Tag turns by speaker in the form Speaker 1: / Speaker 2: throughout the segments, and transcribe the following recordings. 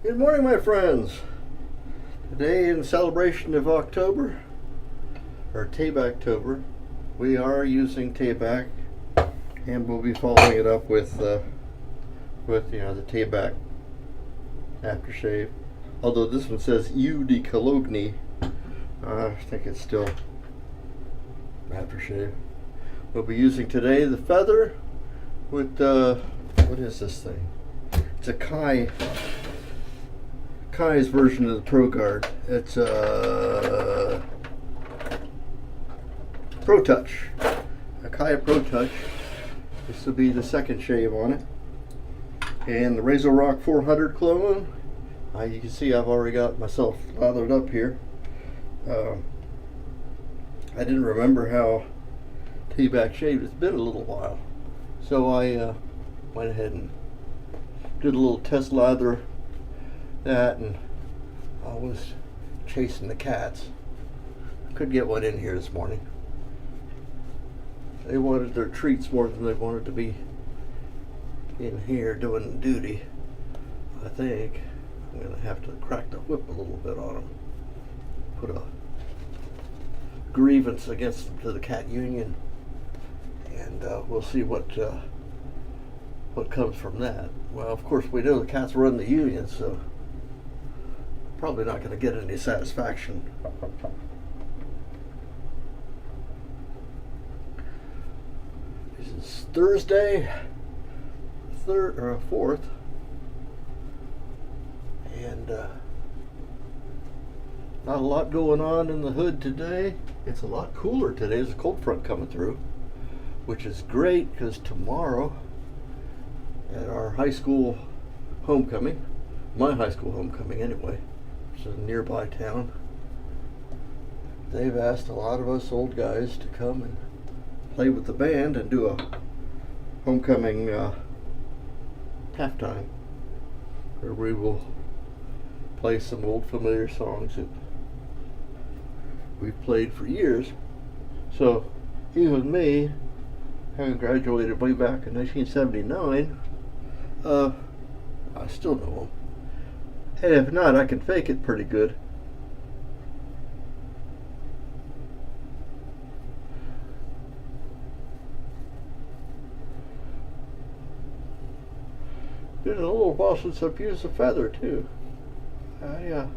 Speaker 1: Good morning, my friends. Today, in celebration of October, or Tabac-tober, we are using Tabac, and we'll be following it up with the Tabac aftershave. Although this one says Eau de Cologne, I think it's still aftershave. We'll be using today the feather with what is this thing? It's a Kai's version of the Pro Guard. It's a Pro Touch, a Kai Pro Touch. This will be the second shave on it, and the Razor Rock 400 clone. You can see I've already got myself lathered up here. I didn't remember how Tabac shaved. It's been a little while, so I went ahead and did a little test lather that, and I was chasing the cats. Could get one in here this morning. They wanted their treats more than they wanted to be in here doing duty. I think I'm going to have to crack the whip a little bit on them. Put a grievance against them to the cat union, and we'll see what comes from that. Well, of course, we know the cats run the union, so probably not going to get any satisfaction. This is Thursday, 4th, and not a lot going on in the hood today. It's a lot cooler today. There's a cold front coming through, which is great because tomorrow at our high school homecoming, my high school homecoming anyway, it's a nearby town, they've asked a lot of us old guys to come and play with the band and do a homecoming halftime, where we will play some old familiar songs that we've played for years. So even me, having graduated way back in 1979, I still know them. And if not, I can fake it pretty good. Been a little while since I've used a feather too. It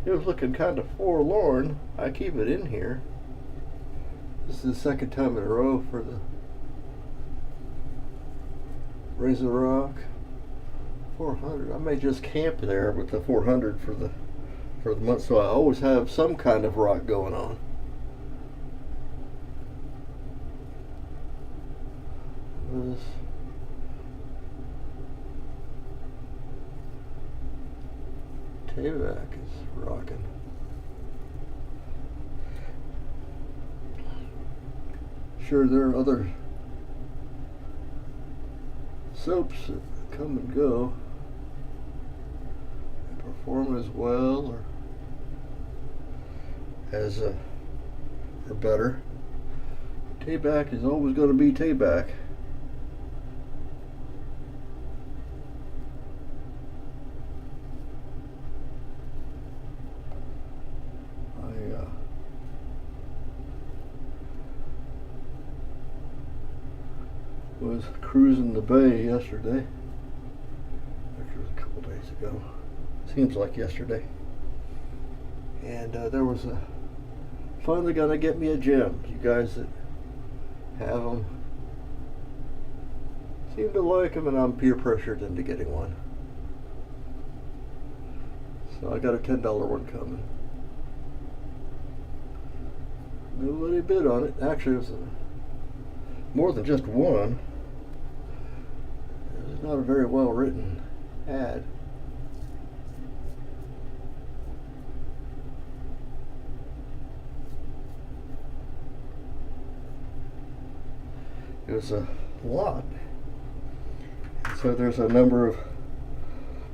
Speaker 1: was looking kind of forlorn. I keep it in here. This is the second time in a row for the Razor Rock 400. I may just camp there with the 400 for the month, so I always have some kind of rock going on. This Tabac is rocking. Sure, there are other soaps that come and go and perform as well or better. Tabac is always going to be Tabac. Was cruising the bay yesterday. Actually, it was a couple days ago. Seems like yesterday. And there was finally gonna get me a gem. You guys that have them seem to like them, and I'm peer pressured into getting one. So I got a $10 one coming. Nobody bid on it. Actually, it was more than just one. It's not a very well written ad. It was a lot. So there's a number of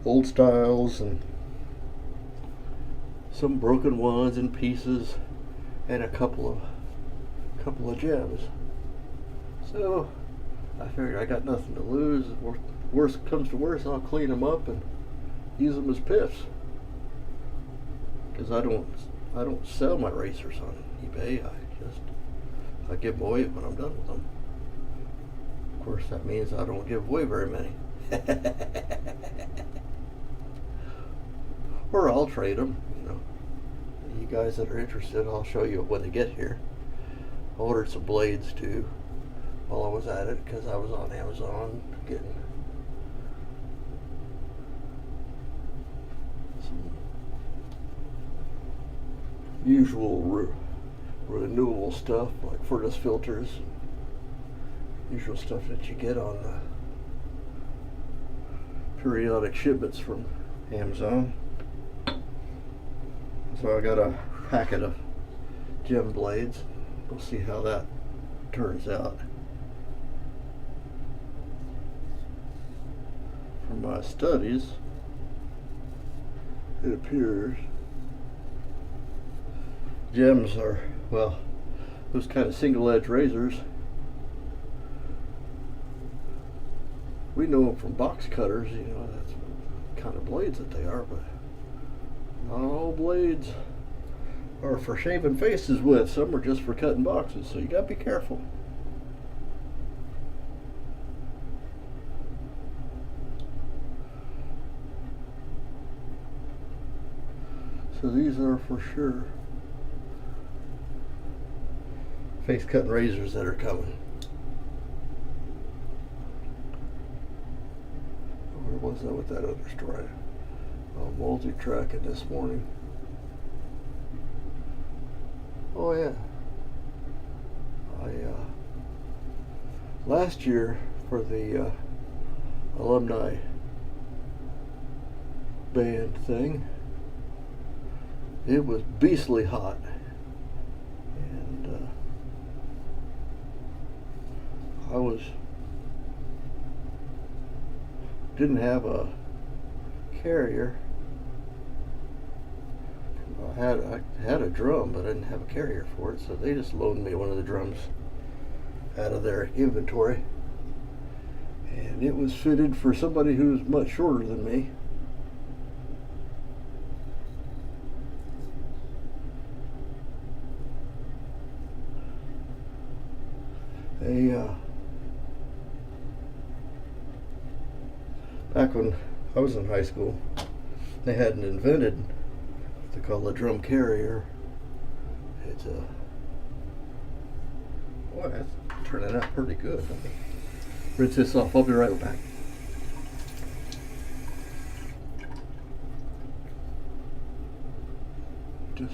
Speaker 1: old styles and some broken ones and pieces, and a couple of gems. So I figured I got nothing to lose. Worst comes to worst, I'll clean them up and use them as piffs, because I don't sell my racers on eBay. I give them away when I'm done with them. Of course, that means I don't give away very many. Or I'll trade them, you know. You guys that are interested, I'll show you when they get here. I ordered some blades too while I was at it, because I was on Amazon getting some usual renewable stuff like furnace filters, usual stuff that you get on the periodic shipments from Amazon. So I got a packet of gem blades. We'll see how that turns out. From my studies, it appears gems are, well, those kind of single edge razors. We know them from box cutters, you know, that's the kind of blades that they are, but not all blades are for shaving faces with. Some are just for cutting boxes, so you gotta be careful. So these are for sure face cutting razors that are coming. Where was I with that other story? Oh, multi-tracking this morning. Oh yeah. Last year for the alumni band thing, it was beastly hot, and didn't have a carrier. I had a drum, but I didn't have a carrier for it, so they just loaned me one of the drums out of their inventory, and it was fitted for somebody who's much shorter than me. Back when I was in high school, they hadn't invented what they call a drum carrier. It's a, boy, that's turning out pretty good. Let me rinse this off. I'll be right back.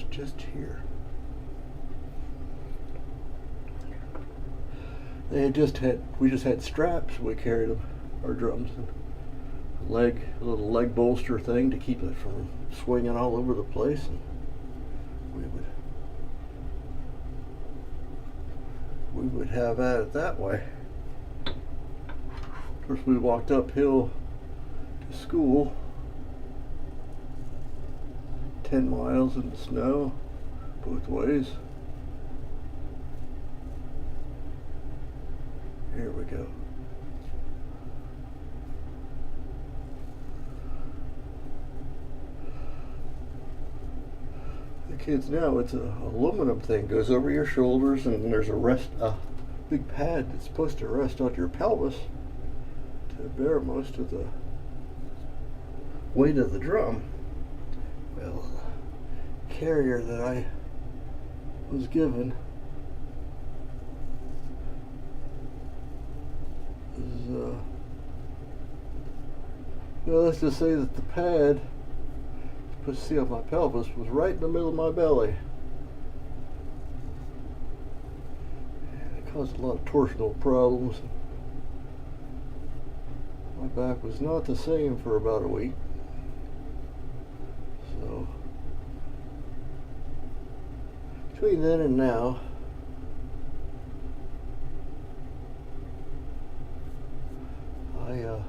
Speaker 1: Just here. We just had straps. We carried them, our drums, and a little leg bolster thing to keep it from swinging all over the place, and we would have at it that way. Of course, we walked uphill to school 10 miles in the snow both ways. Here we go. The kids now, it's an aluminum thing, goes over your shoulders, and there's a big pad that's supposed to rest on your pelvis to bear most of the weight of the drum. Well, the carrier that I was given is, well, let's just say that the pad supposed to see on my pelvis was right in the middle of my belly. And it caused a lot of torsional problems. My back was not the same for about a week. So between then and now, I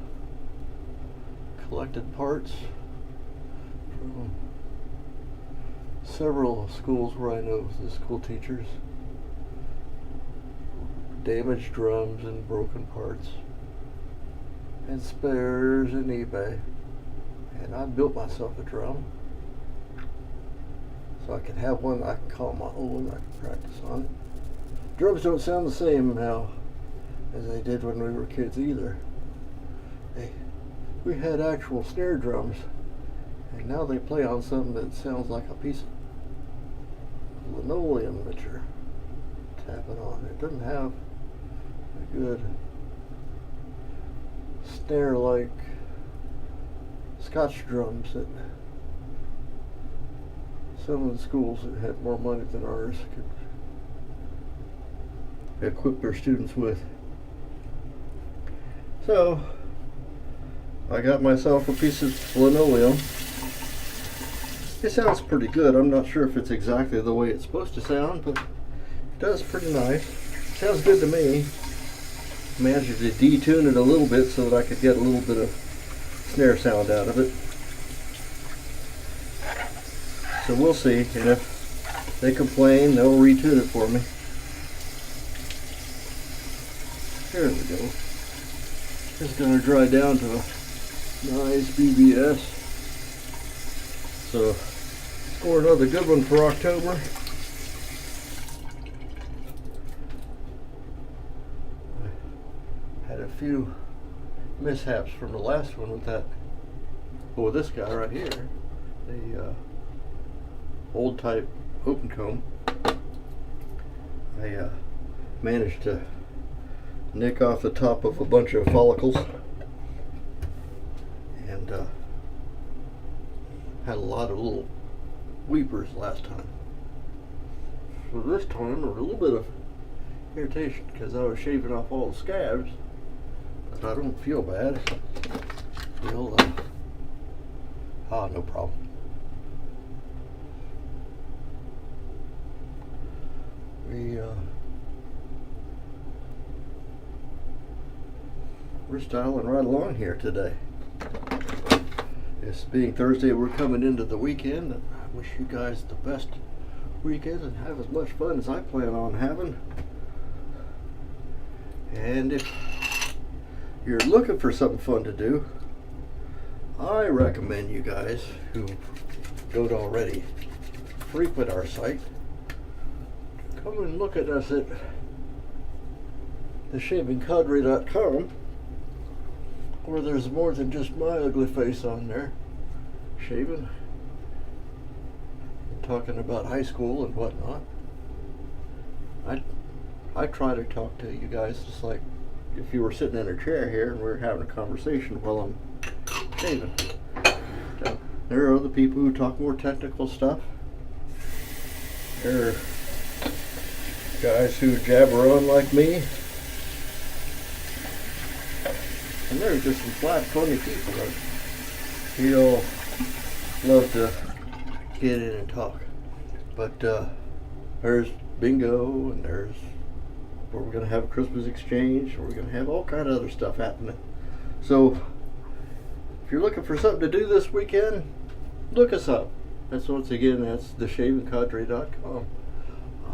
Speaker 1: collected parts from several schools where I know the school teachers, damaged drums and broken parts and spares and eBay. And I built myself a drum so I could have one I can call my own. I can practice on it. Drums don't sound the same now as they did when we were kids either. We had actual snare drums, and now they play on something that sounds like a piece of linoleum that you're tapping on. It doesn't have a good snare like Scotch drums that some of the schools that had more money than ours could equip their students with. So I got myself a piece of linoleum. It sounds pretty good. I'm not sure if it's exactly the way it's supposed to sound, but it does pretty nice. Sounds good to me. Managed to detune it a little bit so that I could get a little bit of snare sound out of it. So we'll see, and if they complain, they'll retune it for me. There we go. It's going to dry down to a nice BBS. So, score another good one for October. I had a few mishaps from the last one with that, with this guy right here, the old type open comb. I managed to nick off the top of a bunch of follicles, and had a lot of little weepers last time. So this time, a little bit of irritation because I was shaving off all the scabs, but I don't feel bad. Feel no problem. We're styling right along here today. This being Thursday, we're coming into the weekend. I wish you guys the best weekend and have as much fun as I plan on having. And if you're looking for something fun to do, I recommend you guys who don't already frequent our site come and look at us at theshavingcadre.com, where there's more than just my ugly face on there shaving and talking about high school and whatnot. I try to talk to you guys just like if you were sitting in a chair here and we were having a conversation while I'm shaving. There are other people who talk more technical stuff. There are guys who jabber on like me. And there's just some flat, funny people that feel love to get in and talk. But there's bingo, and there's where we're going to have a Christmas exchange, or we're going to have all kind of other stuff happening. So if you're looking for something to do this weekend, look us up. That's theshavingcadre.com.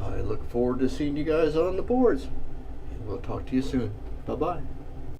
Speaker 1: I look forward to seeing you guys on the boards. And we'll talk to you soon. Bye-bye.